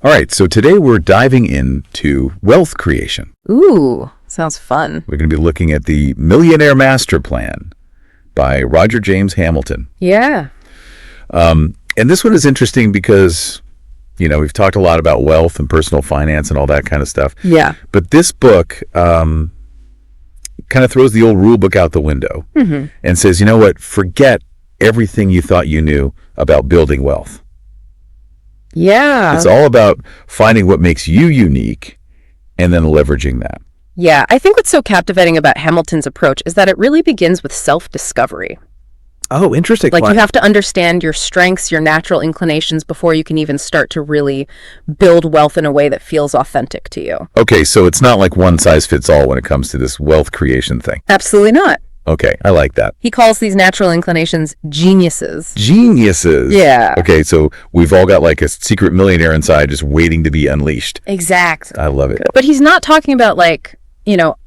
All right, so today we're diving into wealth creation. Ooh, sounds fun. We're going to be looking at the Millionaire Master Plan by Roger James Hamilton. Yeah. And this one is interesting because, we've talked a lot about wealth and personal finance and all that kind of stuff. Yeah. But this book kind of throws the old rule book out the window and says, you know what, forget everything you thought you knew about building wealth. Yeah. It's all about finding what makes you unique and then leveraging that. Yeah. I think what's so captivating about Hamilton's approach is that it really begins with self-discovery. Oh, interesting. Like you have to understand your strengths, your natural inclinations before you can even start to really build wealth in a way that feels authentic to you. Okay, so it's not like one size fits all when it comes to this wealth creation thing. Absolutely not. Okay, I like that. He calls these natural inclinations geniuses. Geniuses. Yeah. Okay, so we've all got like a secret millionaire inside just waiting to be unleashed. Exactly. I love it. But he's not talking about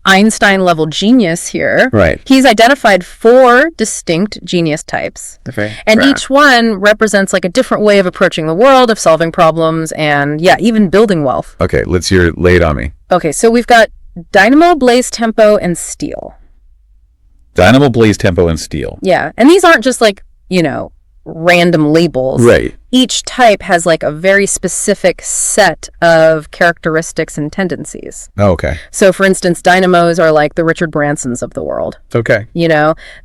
Einstein-level genius here. Right. He's identified 4 distinct genius types. And each one represents like a different way of approaching the world, of solving problems, and even building wealth. Okay, let's hear it. Lay it on me. Okay, so we've got dynamo, blaze, tempo, and steel. Dynamo, blaze, tempo, and steel. Yeah, and these aren't just random labels. Right. Each type has like a very specific set of characteristics and tendencies. Oh, okay. So for instance, dynamos are like the Richard Bransons of the world. Okay.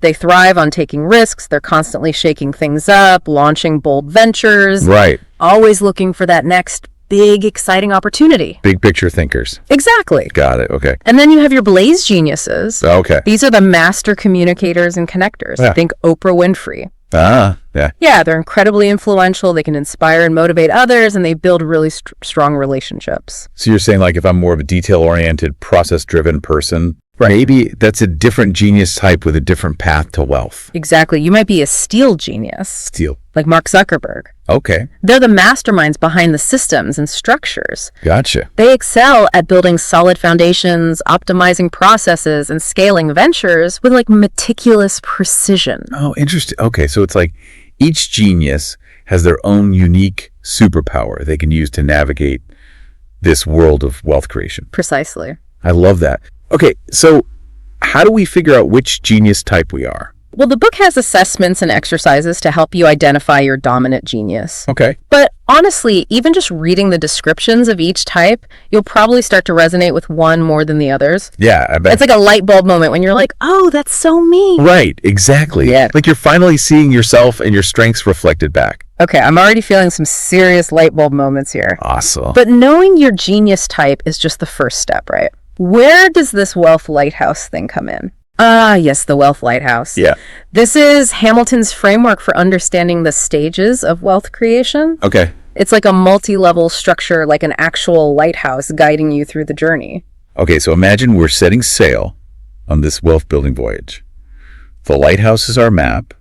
They thrive on taking risks. They're constantly shaking things up, launching bold ventures. Right. Always looking for that next big, exciting opportunity. Big picture thinkers. Exactly. Got it. Okay. And then you have your blaze geniuses. Okay. These are the master communicators and connectors. Yeah. Think Oprah Winfrey. Ah, yeah. Yeah, they're incredibly influential. They can inspire and motivate others, and they build really strong relationships. So you're saying like if I'm more of a detail-oriented, process-driven person, maybe that's a different genius type with a different path to wealth. Exactly. You might be a steel genius. Steel. Like Mark Zuckerberg. Okay. They're the masterminds behind the systems and structures. Gotcha. They excel at building solid foundations, optimizing processes, and scaling ventures with meticulous precision. Oh, interesting. Okay, so it's like each genius has their own unique superpower they can use to navigate this world of wealth creation. Precisely. I love that. Okay, so how do we figure out which genius type we are? Well, the book has assessments and exercises to help you identify your dominant genius. Okay. But honestly, even just reading the descriptions of each type, you'll probably start to resonate with one more than the others. Yeah, I bet. It's like a light bulb moment when you're like, oh, that's so me. Right, exactly. Yeah. Like you're finally seeing yourself and your strengths reflected back. Okay, I'm already feeling some serious light bulb moments here. Awesome. But knowing your genius type is just the first step, right? Where does this wealth lighthouse thing come in? Ah, yes, the wealth lighthouse. Yeah. This is Hamilton's framework for understanding the stages of wealth creation. Okay. It's like a multi-level structure, like an actual lighthouse guiding you through the journey. Okay, so imagine we're setting sail on this wealth building voyage. The lighthouse is our map,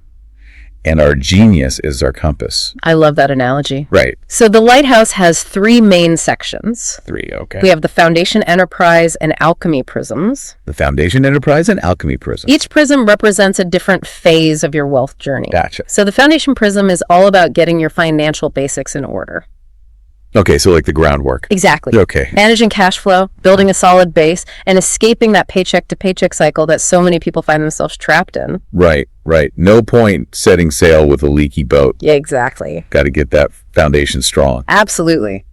and our genius is our compass. I love that analogy. Right. So the lighthouse has 3 main sections. 3, okay. We have the foundation, enterprise, and alchemy prisms. The foundation, enterprise, and alchemy prism. Each prism represents a different phase of your wealth journey. Gotcha. So the foundation prism is all about getting your financial basics in order. Okay, so like the groundwork. Exactly. Okay. Managing cash flow, building a solid base, and escaping that paycheck to paycheck cycle that so many people find themselves trapped in. Right, right. No point setting sail with a leaky boat. Yeah, exactly. Got to get that foundation strong. Absolutely.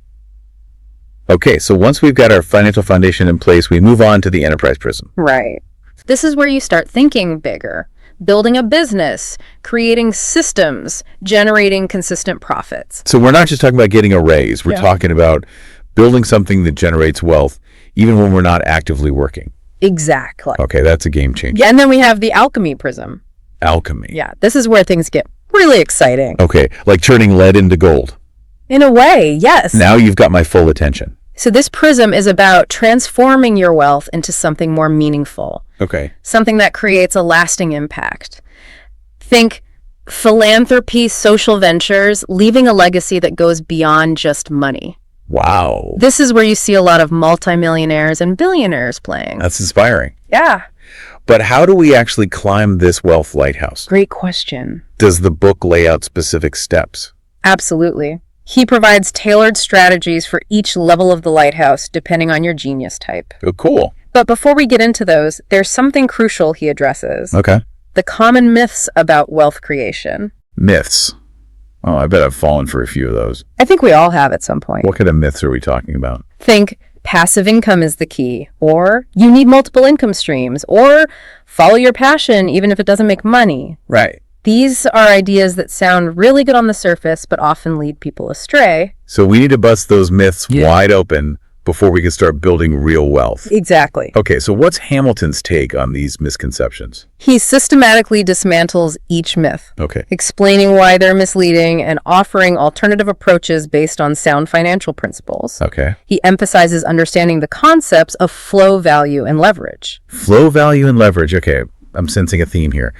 Okay, so once we've got our financial foundation in place, we move on to the enterprise prism. Right. This is where you start thinking bigger. Building a business, creating systems, generating consistent profits. So we're not just talking about getting a raise. We're talking about building something that generates wealth even when we're not actively working. Exactly. Okay, that's a game changer. Yeah, and then we have the alchemy prism. Alchemy. Yeah, this is where things get really exciting. Okay, like turning lead into gold. In a way, yes. Now you've got my full attention. So this prism is about transforming your wealth into something more meaningful. Okay. Something that creates a lasting impact. Think philanthropy, social ventures, leaving a legacy that goes beyond just money. Wow. This is where you see a lot of multimillionaires and billionaires playing. That's inspiring. Yeah. But how do we actually climb this wealth lighthouse? Great question. Does the book lay out specific steps? Absolutely. He provides tailored strategies for each level of the lighthouse, depending on your genius type. Oh, cool. But before we get into those, there's something crucial he addresses. Okay. The common myths about wealth creation. Myths. Oh, I bet I've fallen for a few of those. I think we all have at some point. What kind of myths are we talking about? Think passive income is the key, or you need multiple income streams, or follow your passion even if it doesn't make money. Right. These are ideas that sound really good on the surface, but often lead people astray. So we need to bust those myths wide open before we can start building real wealth. Exactly. Okay, so what's Hamilton's take on these misconceptions? He systematically dismantles each myth, Okay. explaining why they're misleading and offering alternative approaches based on sound financial principles. Okay. He emphasizes understanding the concepts of flow, value, and leverage. Flow, value, and leverage. Okay, I'm sensing a theme here.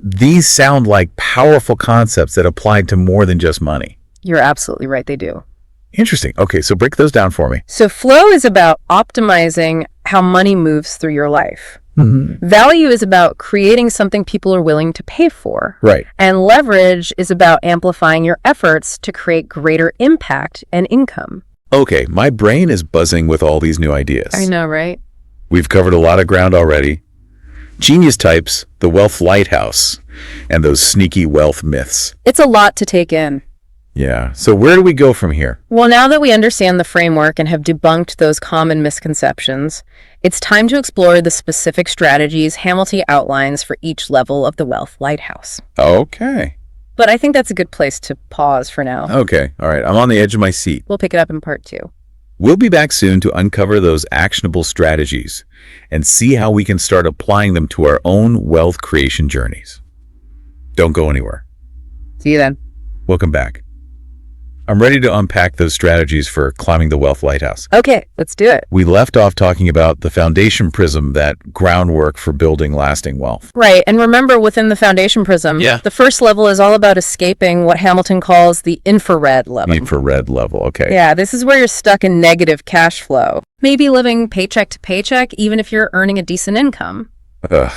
These sound like powerful concepts that apply to more than just money. You're absolutely right, they do. Interesting. Okay, so break those down for me. So flow is about optimizing how money moves through your life. Mm-hmm. Value is about creating something people are willing to pay for. Right. And leverage is about amplifying your efforts to create greater impact and income. Okay, my brain is buzzing with all these new ideas. I know, right? We've covered a lot of ground already. Genius types, the wealth lighthouse, and those sneaky wealth myths. It's a lot to take in. Yeah, so where do we go from here? Well, now that we understand the framework and have debunked those common misconceptions, it's time to explore the specific strategies Hamilton outlines for each level of the wealth lighthouse. Okay. But I think that's a good place to pause for now. Okay, all right, I'm on the edge of my seat. We'll pick it up in part 2. We'll be back soon to uncover those actionable strategies and see how we can start applying them to our own wealth creation journeys. Don't go anywhere. See you then. Welcome back. I'm ready to unpack those strategies for climbing the wealth lighthouse. Okay, let's do it. We left off talking about the foundation prism, that groundwork for building lasting wealth. Right, and remember within the foundation prism, the first level is all about escaping what Hamilton calls the infrared level. Infrared level, okay. Yeah, this is where you're stuck in negative cash flow. Maybe living paycheck to paycheck, even if you're earning a decent income. Ugh,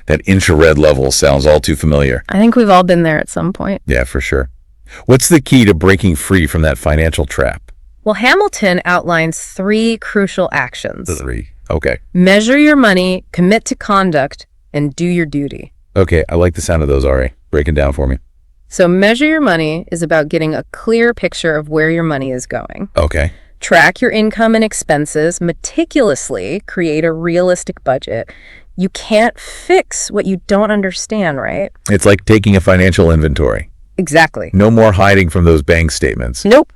that infrared level sounds all too familiar. I think we've all been there at some point. Yeah, for sure. What's the key to breaking free from that financial trap? Well, Hamilton outlines 3 crucial actions. 3. Okay. Measure your money, commit to conduct, and do your duty. Okay, I like the sound of those, Ari. Break it down for me. So measure your money is about getting a clear picture of where your money is going. Okay. Track your income and expenses meticulously, create a realistic budget. You can't fix what you don't understand, right? It's like taking a financial inventory. Exactly. No more hiding from those bank statements. Nope.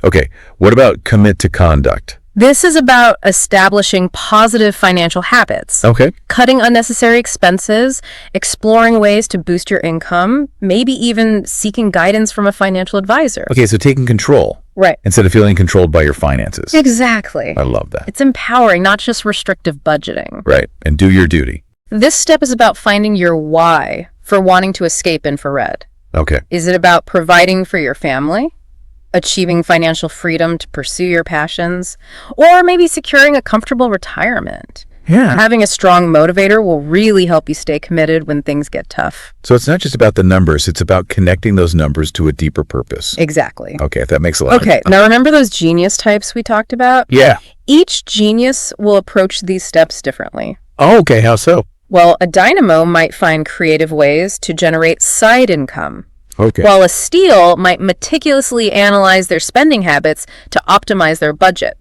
Okay, what about commit to conduct? This is about establishing positive financial habits. Okay. Cutting unnecessary expenses, exploring ways to boost your income, maybe even seeking guidance from a financial advisor. Okay, so taking control. Right. Instead of feeling controlled by your finances. Exactly. I love that. It's empowering, not just restrictive budgeting. Right, and do your duty. This step is about finding your why for wanting to escape infrared. Okay. Is it about providing for your family? Achieving financial freedom to pursue your passions? Or maybe securing a comfortable retirement? Yeah. Having a strong motivator will really help you stay committed when things get tough. So it's not just about the numbers, it's about connecting those numbers to a deeper purpose. Exactly. Okay, that makes a lot of sense. Okay, now remember those genius types we talked about? Yeah. Each genius will approach these steps differently. Oh, okay, how so? Well, a dynamo might find creative ways to generate side income. Okay. While a steel might meticulously analyze their spending habits to optimize their budget.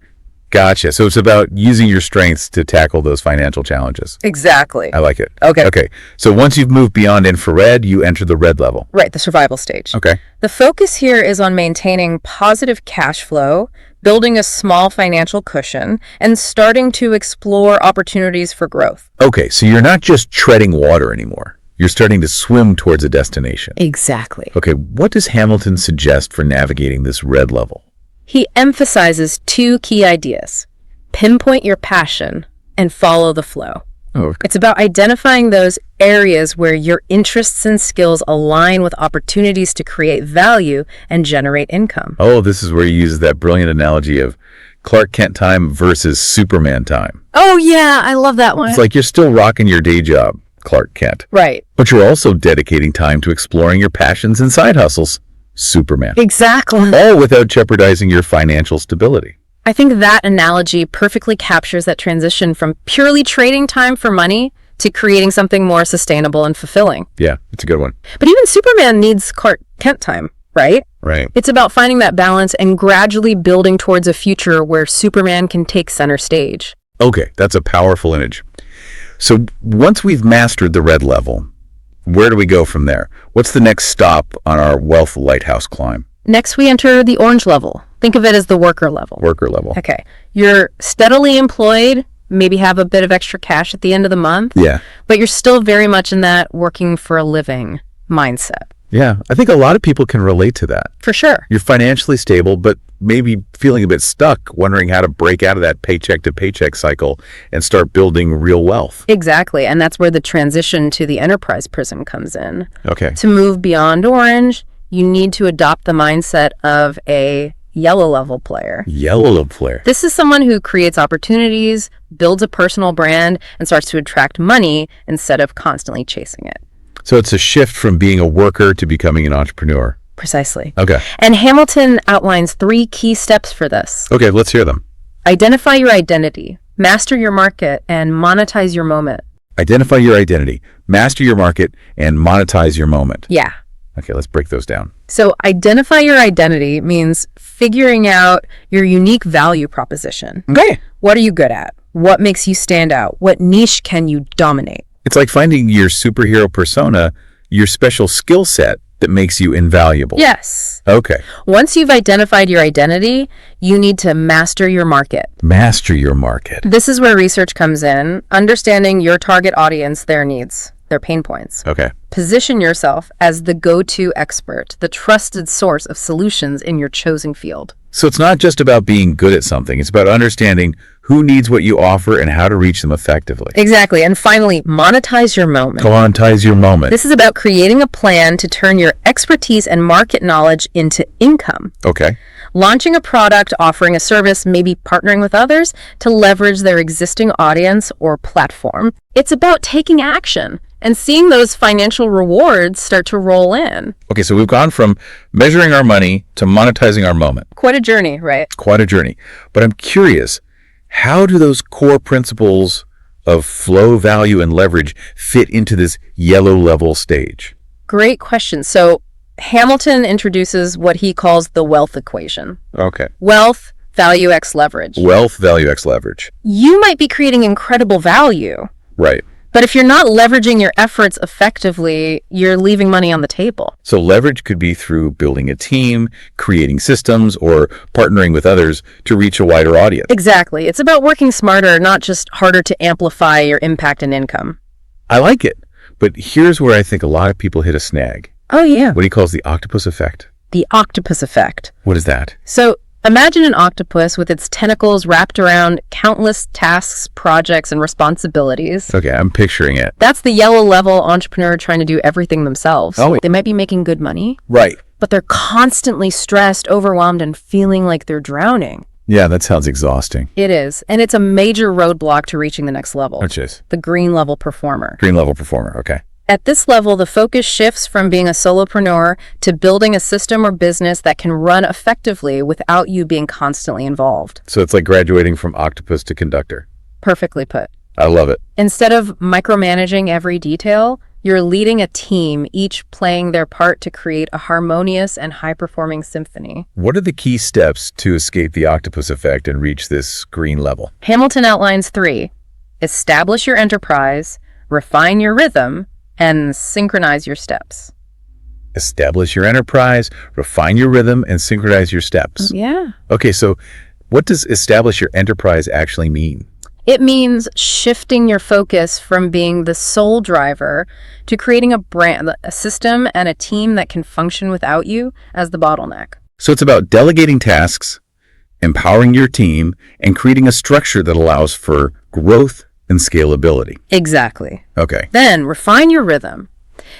Gotcha. So it's about using your strengths to tackle those financial challenges. Exactly. I like it. Okay. Okay. So once you've moved beyond infrared, you enter the red level. Right, the survival stage. Okay. The focus here is on maintaining positive cash flow, building a small financial cushion, and starting to explore opportunities for growth. Okay, so you're not just treading water anymore. You're starting to swim towards a destination. Exactly. Okay, what does Hamilton suggest for navigating this red level? He emphasizes 2 key ideas: pinpoint your passion and follow the flow. Okay. It's about identifying those areas where your interests and skills align with opportunities to create value and generate income. Oh, this is where he uses that brilliant analogy of Clark Kent time versus Superman time. Oh, yeah, I love that one. It's like you're still rocking your day job, Clark Kent. Right. But you're also dedicating time to exploring your passions and side hustles, Superman. Exactly. All without jeopardizing your financial stability. I think that analogy perfectly captures that transition from purely trading time for money to creating something more sustainable and fulfilling. Yeah, it's a good one. But even Superman needs Clark Kent time, right? Right. It's about finding that balance and gradually building towards a future where Superman can take center stage. Okay, that's a powerful image. So once we've mastered the red level, where do we go from there? What's the next stop on our wealth lighthouse climb? Next, we enter the orange level. Think of it as the worker level. Worker level. Okay. You're steadily employed, maybe have a bit of extra cash at the end of the month. Yeah. But you're still very much in that working for a living mindset. Yeah, I think a lot of people can relate to that. For sure. You're financially stable, but maybe feeling a bit stuck, wondering how to break out of that paycheck to paycheck cycle and start building real wealth. Exactly. And that's where the transition to the enterprise prism comes in. Okay. To move beyond orange, you need to adopt the mindset of a yellow level player. Yellow level player. This is someone who creates opportunities, builds a personal brand, and starts to attract money instead of constantly chasing it. So it's a shift from being a worker to becoming an entrepreneur. Precisely. Okay. And Hamilton outlines 3 key steps for this. Okay, let's hear them. Identify your identity, master your market, and monetize your moment. Identify your identity, master your market, and monetize your moment. Yeah. Okay, let's break those down. So identify your identity means figuring out your unique value proposition. Okay. What are you good at? What makes you stand out? What niche can you dominate? It's like finding your superhero persona, your special skill set that makes you invaluable. Yes. Okay. Once you've identified your identity, you need to master your market. Master your market. This is where research comes in, understanding your target audience, their needs, their pain points. Okay. Position yourself as the go-to expert, the trusted source of solutions in your chosen field. So it's not just about being good at something. It's about understanding who needs what you offer and how to reach them effectively. Exactly. And finally, monetize your moment. Monetize your moment. This is about creating a plan to turn your expertise and market knowledge into income. Okay. Launching a product, offering a service, maybe partnering with others to leverage their existing audience or platform. It's about taking action and seeing those financial rewards start to roll in. Okay, so we've gone from measuring our money to monetizing our moment. Quite a journey, right? Quite a journey. But I'm curious, how do those core principles of flow, value, and leverage fit into this yellow level stage? Great question. So Hamilton introduces what he calls the wealth equation. Okay. Wealth, value, x leverage. Wealth, value, x leverage. You might be creating incredible value, Right. but if you're not leveraging your efforts effectively, you're leaving money on the table. So leverage could be through building a team, creating systems, or partnering with others to reach a wider audience. Exactly. It's about working smarter, not just harder to amplify your impact and income. I like it. But here's where I think a lot of people hit a snag. Oh, yeah. What he calls the octopus effect. The octopus effect. What is that? So imagine an octopus with its tentacles wrapped around countless tasks, projects, and responsibilities. Okay, I'm picturing it. That's the yellow level entrepreneur trying to do everything themselves. Oh, They might be making good money, right. but they're constantly stressed, overwhelmed, and feeling like they're drowning. Yeah, that sounds exhausting. It is. And it's a major roadblock to reaching the next level. Which is? The green level performer. Green level performer, okay. At this level, the focus shifts from being a solopreneur to building a system or business that can run effectively without you being constantly involved. So it's like graduating from octopus to conductor. Perfectly put. I love it. Instead of micromanaging every detail, you're leading a team, each playing their part to create a harmonious and high-performing symphony. What are the key steps to escape the octopus effect and reach this green level? Hamilton outlines 3. Establish your enterprise, refine your rhythm, and synchronize your steps. Establish your enterprise, refine your rhythm, and synchronize your steps. Yeah. Okay, so what does establish your enterprise actually mean? It means shifting your focus from being the sole driver to creating a brand, a system, and a team that can function without you as the bottleneck. So it's about delegating tasks, empowering your team, and creating a structure that allows for growth and scalability. Exactly. Okay. Then refine your rhythm.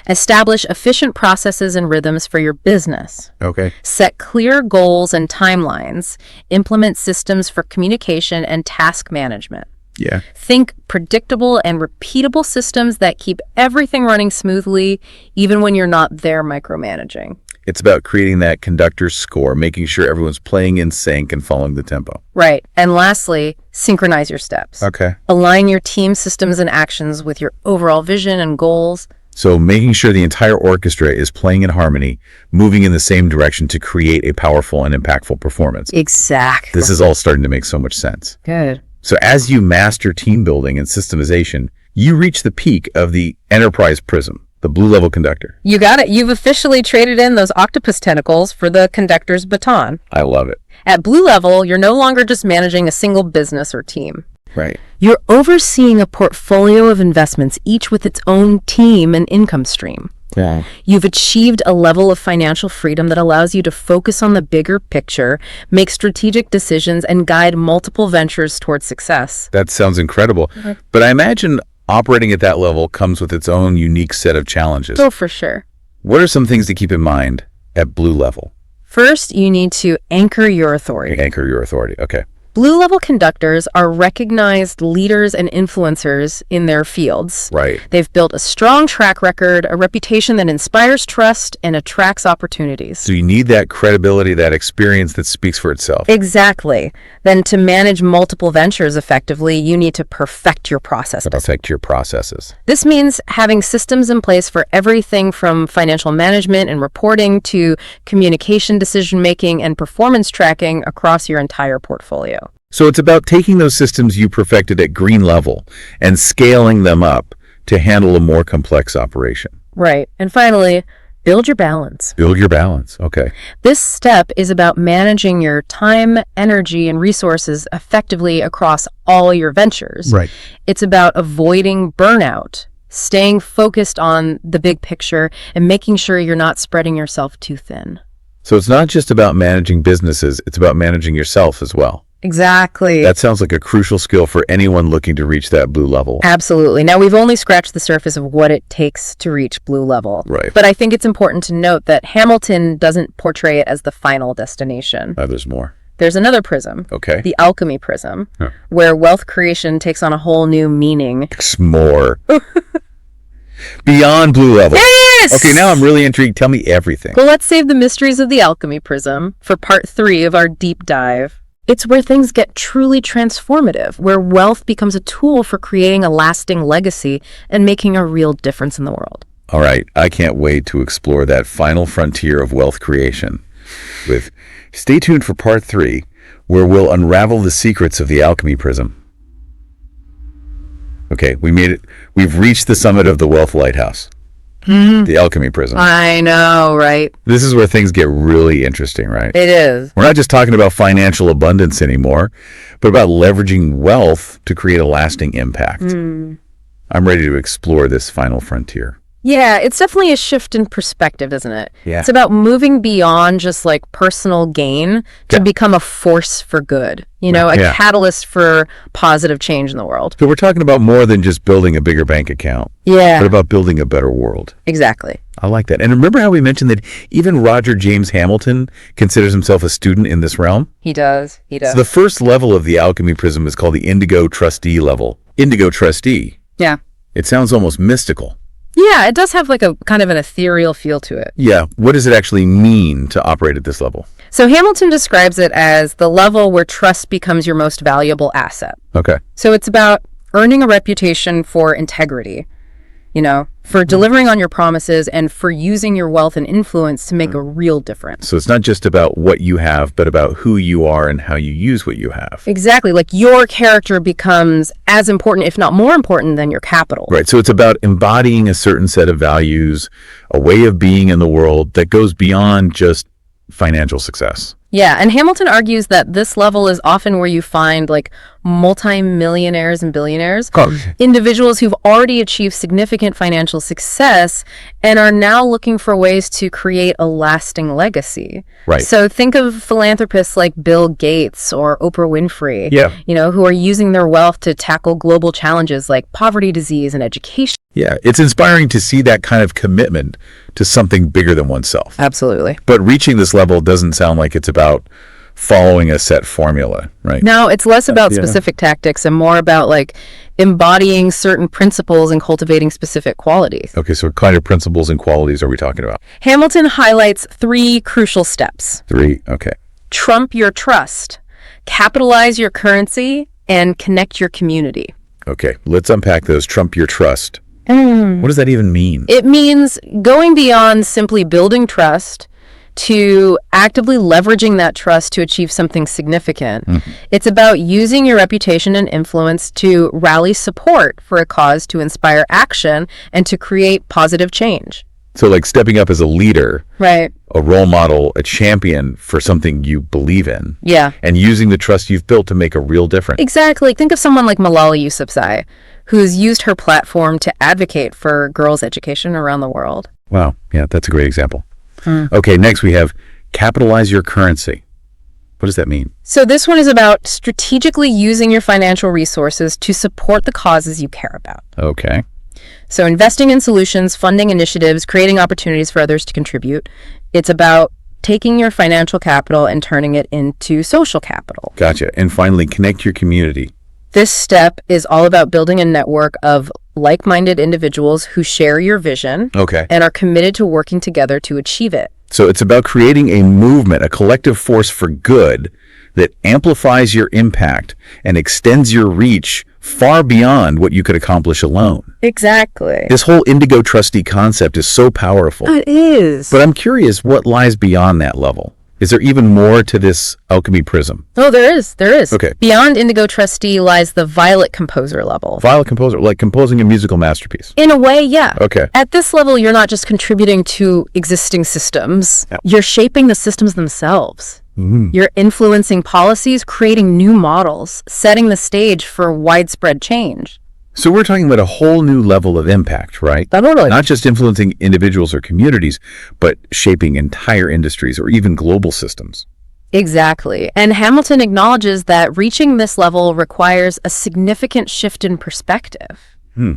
Establish efficient processes and rhythms for your business. Okay. Set clear goals and timelines. Implement systems for communication and task management. Yeah. Think predictable and repeatable systems that keep everything running smoothly, even when you're not there micromanaging. It's about creating that conductor's score, making sure everyone's playing in sync and following the tempo. Right. And lastly, synchronize your steps. Okay. Align your team systems and actions with your overall vision and goals. So making sure the entire orchestra is playing in harmony, moving in the same direction to create a powerful and impactful performance. Exactly. This is all starting to make so much sense. Good. So as you master team building and systemization, you reach the peak of the enterprise prism, the blue level conductor. You got it. You've officially traded in those octopus tentacles for the conductor's baton. I love it. At blue level, you're no longer just managing a single business or team. Right. You're overseeing a portfolio of investments, each with its own team and income stream. Yeah. You've achieved a level of financial freedom that allows you to focus on the bigger picture, make strategic decisions, and guide multiple ventures towards success. That sounds incredible. But I imagine operating at that level comes with its own unique set of challenges. Oh, for sure. What are some things to keep in mind at blue level? First, you need to anchor your authority. Anchor your authority. Okay. Blue level conductors are recognized leaders and influencers in their fields. Right. They've built a strong track record, a reputation that inspires trust and attracts opportunities. So you need that credibility, that experience that speaks for itself. Exactly. Then to manage multiple ventures effectively, you need to perfect your processes. Affect your processes. This means having systems in place for everything from financial management and reporting to communication, decision-making, and performance tracking across your entire portfolio. So it's about taking those systems you perfected at green level and scaling them up to handle a more complex operation. Right. And finally, build your balance. Build your balance. Okay. This step is about managing your time, energy, and resources effectively across all your ventures. Right. It's about avoiding burnout, staying focused on the big picture, and making sure you're not spreading yourself too thin. So it's not just about managing businesses, it's about managing yourself as well. Exactly. That sounds like a crucial skill for anyone looking to reach that blue level. Absolutely. Now, we've only scratched the surface of what it takes to reach blue level. Right. But I think it's important to note that Hamilton doesn't portray it as the final destination. There's more. There's another prism, Okay. the alchemy prism, Huh. where wealth creation takes on a whole new meaning. More. Beyond blue level. Yes! Okay, now I'm really intrigued. Tell me everything. Well, let's save the mysteries of the alchemy prism for part 3 of our deep dive. It's where things get truly transformative, where wealth becomes a tool for creating a lasting legacy and making a real difference in the world. All right, I can't wait to explore that final frontier of wealth creation. Stay tuned for part 3, where we'll unravel the secrets of the alchemy prism. Okay, we made it. We've reached the summit of the wealth lighthouse. The alchemy prism. I know, right? This is where things get really interesting, right? It is. We're not just talking about financial abundance anymore, but about leveraging wealth to create a lasting impact. I'm ready to explore this final frontier. Yeah, it's definitely a shift in perspective, isn't it? Yeah. It's about moving beyond just like personal gain to Yeah. become a force for good, you know, a Yeah. catalyst for positive change in the world. So we're talking about more than just building a bigger bank account, Yeah, but about building a better world. exactly. I like that. And remember how we mentioned that even Roger James Hamilton considers himself a student in this realm? He does. He does. So the first level of the alchemy prism is called the indigo trustee level. Indigo trustee. Yeah. It sounds almost mystical. Yeah, it does have like a kind of an ethereal feel to it. Yeah. What does it actually mean to operate at this level? So Hamilton describes it as the level where trust becomes your most valuable asset. Okay. So it's about earning a reputation for integrity, you know, for delivering on your promises and for using your wealth and influence to make a real difference. So it's not just about what you have, but about who you are and how you use what you have. Exactly. Like your character becomes as important, if not more important, than your capital. Right. So it's about embodying a certain set of values, a way of being in the world that goes beyond just financial success. Yeah, and Hamilton argues that this level is often where you find like multi-millionaires and billionaires, individuals who've already achieved significant financial success and are now looking for ways to create a lasting legacy. Right. So think of philanthropists like Bill Gates or Oprah Winfrey, Yeah. you know, who are using their wealth to tackle global challenges like poverty, disease, and education. Yeah. It's inspiring to see that kind of commitment to something bigger than oneself. Absolutely. But reaching this level doesn't sound like it's about following a set formula, right? Now, it's less about specific tactics and more about like embodying certain principles and cultivating specific qualities. Okay, so what kind of principles and qualities are we talking about? Hamilton highlights 3 crucial steps. 3, okay. Trump your trust, capitalize your currency, and connect your community. Okay, let's unpack those. Trump your trust. What does that even mean? It means going beyond simply building trust to actively leveraging that trust to achieve something significant. It's about using your reputation and influence to rally support for a cause, to inspire action, and to create positive change. So like stepping up as a leader, Right. a role model, a champion for something you believe in. Yeah. And using the trust you've built to make a real difference. Exactly. Think of someone like Malala Yousafzai, who's used her platform to advocate for girls' education around the world. Wow, yeah, that's a great example. Okay, next we have capitalize your currency. What does that mean? So this one is about strategically using your financial resources to support the causes you care about. Okay. So investing in solutions, funding initiatives, creating opportunities for others to contribute. It's about taking your financial capital and turning it into social capital. Gotcha. And finally, connect your community. This step is all about building a network of like-minded individuals who share your vision Okay. and are committed to working together to achieve it. So it's about creating a movement, a collective force for good that amplifies your impact and extends your reach far beyond what you could accomplish alone. Exactly. This whole indigo trustee concept is so powerful. It is. But I'm curious what lies beyond that level. Is there even more to this alchemy prism? Oh, there is. There is. Okay. Beyond indigo trustee lies the violet composer level. Violet composer, like composing a musical masterpiece. In a way, yeah. Okay. At this level, you're not just contributing to existing systems. Yep. You're shaping the systems themselves. You're influencing policies, creating new models, setting the stage for widespread change. So we're talking about a whole new level of impact, right? Totally. Not just influencing individuals or communities, but shaping entire industries or even global systems. Exactly. And Hamilton acknowledges that reaching this level requires a significant shift in perspective.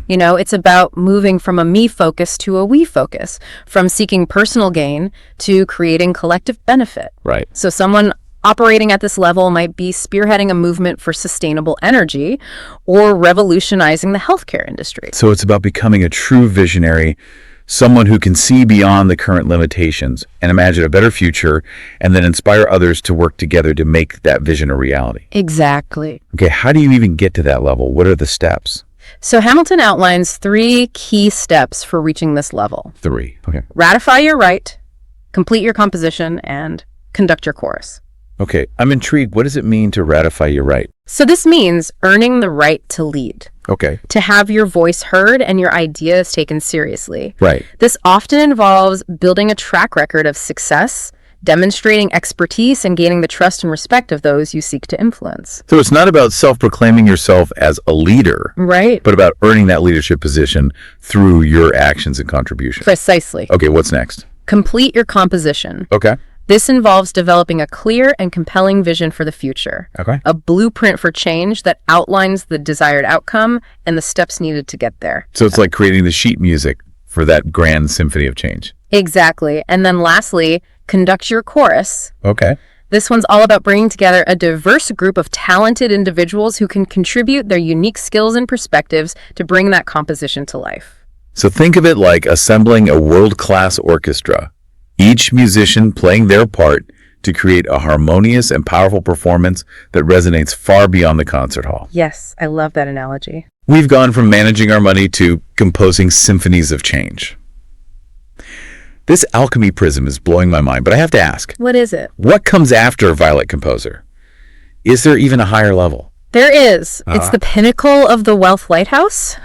You know, it's about moving from a me focus to a we focus, from seeking personal gain to creating collective benefit. Right. So someone operating at this level might be spearheading a movement for sustainable energy or revolutionizing the healthcare industry. So it's about becoming a true visionary, someone who can see beyond the current limitations and imagine a better future and then inspire others to work together to make that vision a reality. Exactly. Okay, how do you even get to that level? What are the steps? So Hamilton outlines 3 key steps for reaching this level. 3. Okay. Ratify your right, complete your composition, and conduct your chorus. Okay, I'm intrigued. What does it mean to ratify your right? So this means earning the right to lead, Okay. to have your voice heard and your ideas taken seriously. Right. This often involves building a track record of success, demonstrating expertise, and gaining the trust and respect of those you seek to influence. So it's not about self-proclaiming yourself as a leader, Right. but about earning that leadership position through your actions and contributions. Precisely. Okay, what's next? Complete your composition. Okay. This involves developing a clear and compelling vision for the future, Okay. a blueprint for change that outlines the desired outcome and the steps needed to get there. So it's like creating the sheet music for that grand symphony of change. Exactly. And then lastly, conduct your chorus. Okay. This one's all about bringing together a diverse group of talented individuals who can contribute their unique skills and perspectives to bring that composition to life. So think of it like assembling a world-class orchestra, each musician playing their part to create a harmonious and powerful performance that resonates far beyond the concert hall. Yes, I love that analogy. We've gone from managing our money to composing symphonies of change. This alchemy prism is blowing my mind, but I have to ask, What is it? what comes after Violet Composer? Is there even a higher level? There is. It's the pinnacle of the Wealth Lighthouse,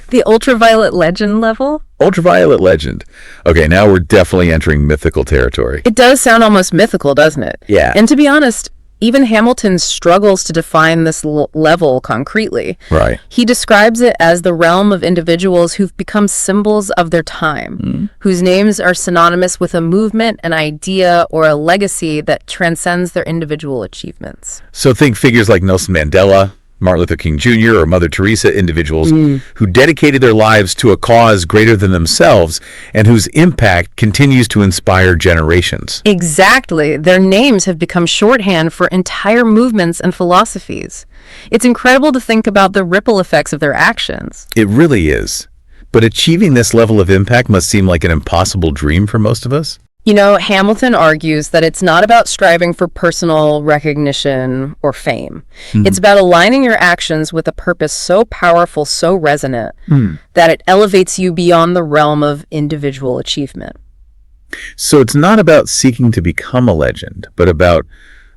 the ultraviolet legend level. Ultraviolet legend. Okay, now we're definitely entering mythical territory. It does sound almost mythical, doesn't it? Yeah. And to be honest, even Hamilton struggles to define this level concretely. Right. He describes it as the realm of individuals who've become symbols of their time, whose names are synonymous with a movement, an idea, or a legacy that transcends their individual achievements. So think figures like Nelson Mandela, Martin Luther King Jr. or Mother Teresa, individuals who dedicated their lives to a cause greater than themselves and whose impact continues to inspire generations. Exactly. Their names have become shorthand for entire movements and philosophies. It's incredible to think about the ripple effects of their actions. It really is. But achieving this level of impact must seem like an impossible dream for most of us. You know, Hamilton argues that it's not about striving for personal recognition or fame. It's about aligning your actions with a purpose so powerful, so resonant, that it elevates you beyond the realm of individual achievement. So it's not about seeking to become a legend, but about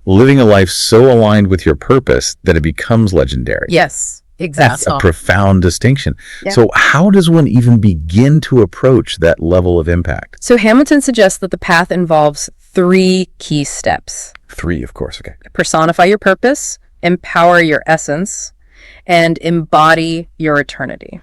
living a life so aligned with your purpose that it becomes legendary. Yes, That's exactly. a profound distinction. Yeah. So how does one even begin to approach that level of impact? So Hamilton suggests that the path involves 3 key steps. 3, of course. Okay. Personify your purpose, empower your essence, and embody your eternity.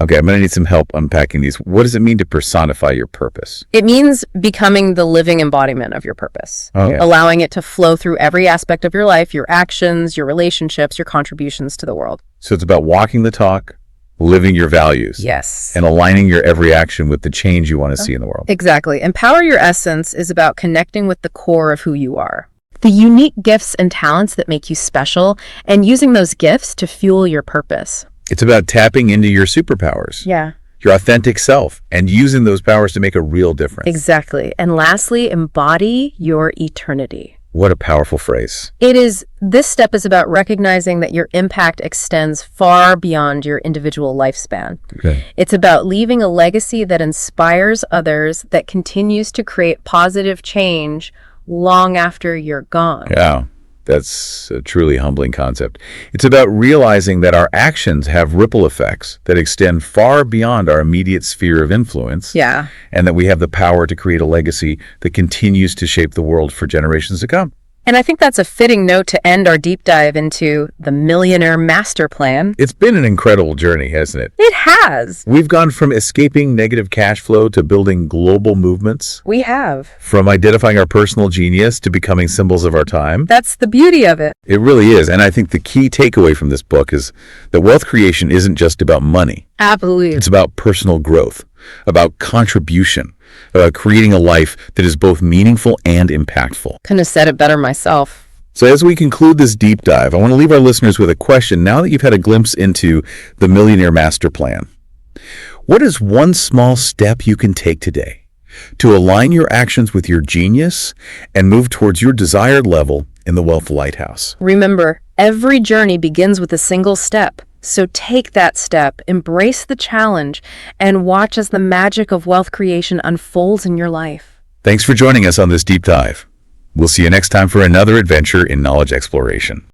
Okay, I'm going to need some help unpacking these. What does it mean to personify your purpose? It means becoming the living embodiment of your purpose, Okay. allowing it to flow through every aspect of your life, your actions, your relationships, your contributions to the world. So it's about walking the talk, living your values, Yes. and aligning your every action with the change you want to see in the world. Exactly. Empower your essence is about connecting with the core of who you are, the unique gifts and talents that make you special, and using those gifts to fuel your purpose. It's about tapping into your superpowers, Yeah. your authentic self, and using those powers to make a real difference. Exactly. And lastly, embody your eternity. What a powerful phrase. This step is about recognizing that your impact extends far beyond your individual lifespan. Okay. It's about leaving a legacy that inspires others, that continues to create positive change long after you're gone. Yeah, that's a truly humbling concept. It's about realizing that our actions have ripple effects that extend far beyond our immediate sphere of influence. Yeah. And that we have the power to create a legacy that continues to shape the world for generations to come. And I think that's a fitting note to end our deep dive into the Millionaire Master Plan. It's been an incredible journey, hasn't it? It has. We've gone from escaping negative cash flow to building global movements, We have. from identifying our personal genius to becoming symbols of our time. That's the beauty of it. It really is. And I think the key takeaway from this book is that wealth creation isn't just about money. Absolutely. It's about personal growth, about contribution, about creating a life that is both meaningful and impactful. Couldn't have said it better myself. So as we conclude this deep dive, I want to leave our listeners with a question now that you've had a glimpse into the Millionaire Master Plan. What is one small step you can take today to align your actions with your genius and move towards your desired level in the Wealth Lighthouse? Remember, every journey begins with a single step. So take that step, embrace the challenge, and watch as the magic of wealth creation unfolds in your life. Thanks for joining us on this deep dive. We'll see you next time for another adventure in knowledge exploration.